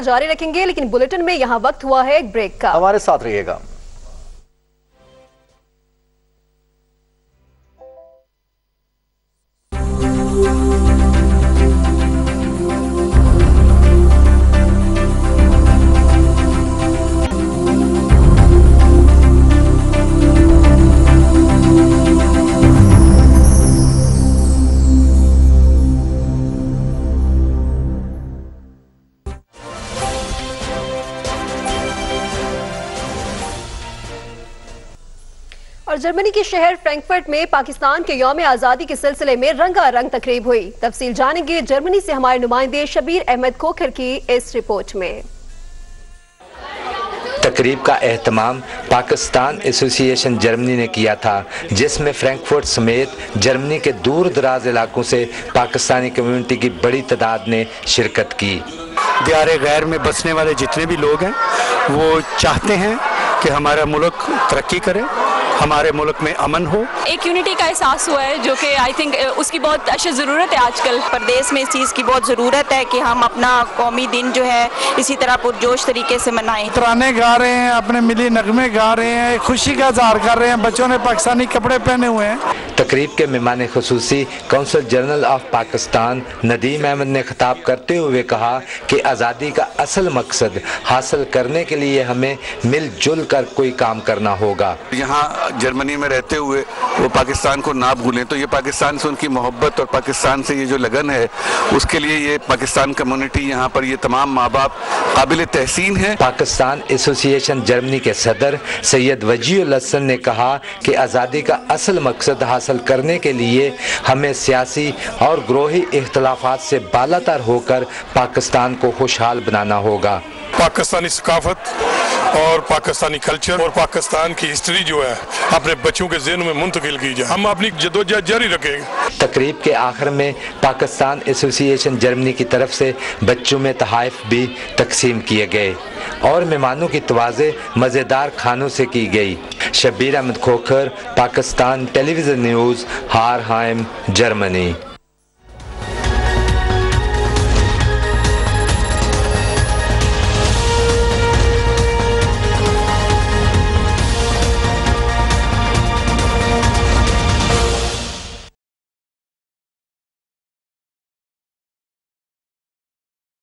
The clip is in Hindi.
जारी रखेंगे, लेकिन बुलेटिन में यहाँ वक्त हुआ है एक ब्रेक का। हमारे साथ रहिएगा। और जर्मनी के शहर फ्रैंकफर्ट में पाकिस्तान के यौम आज़ादी के सिलसिले में रंगारंग तकरीब हुई। तफसील जानेंगे जर्मनी से हमारे नुमाइंदे शबीर अहमद खोखर की इस रिपोर्ट में। तकरीब का एहतमाम पाकिस्तान एसोसिएशन जर्मनी ने किया था, जिसमें फ्रैंकफर्ट समेत जर्मनी के दूर दराज इलाकों से पाकिस्तानी कम्युनिटी की बड़ी तादाद ने शिरकत की। दियारे गैर में बसने वाले जितने भी लोग हैं वो चाहते हैं कि हमारा मुल्क तरक्की करे, हमारे मुल्क में अमन हो। एक यूनिटी का एहसास हुआ है जो कि आई थिंक उसकी बहुत अशद ज़रूरत है। आजकल प्रदेश में इस चीज़ की बहुत ज़रूरत है कि हम अपना कौमी दिन जो है इसी तरह पुरजोश तरीके से मनाएं। तराने गा रहे हैं, अपने मिली नगमे गा रहे हैं, खुशी का इज़हार कर रहे हैं, बच्चों ने पाकिस्तानी कपड़े पहने हुए हैं। तकरीब के मेहमान खुसूसी consul general of Pakistan Nadeem Ahmad ने खिताब करते हुए कहा कि आज़ादी का असल मकसद हासिल करने के लिए हमें मिलजुल कर कोई काम करना होगा। यहाँ जर्मनी में रहते हुए वो पाकिस्तान को ना भूलें, तो ये पाकिस्तान से उनकी मोहब्बत और पाकिस्तान से ये जो लगन है उसके लिए ये पाकिस्तान कम्युनिटी यहाँ पर ये तमाम माँ बाप काबिल तहसीन है। पाकिस्तान एसोसिएशन जर्मनी के सदर सैयद वजीउल हसन ने कहा कि आज़ादी का असल मकसद हासिल करने के लिए हमें सियासी और ग्रोही इख्तलाफात से बालातर होकर पाकिस्तान को खुशहाल बनाना होगा। पाकिस्तानी सकाफत और पाकिस्तानी कल्चर और पाकिस्तान की हिस्ट्री जो है अपने बच्चों के ज़हन में मुंतकिल की जाए, हम अपनी जदोजहद जारी रखेंगे। तकरीब के आखिर में पाकिस्तान एसोसिएशन जर्मनी की तरफ से बच्चों में तोहफ़े भी तकसीम किए गए और मेहमानों की तवाज़े मज़ेदार खानों से की गई। Shabbir Ahmad Khokhar, Pakistan television news, Harheim, Germany.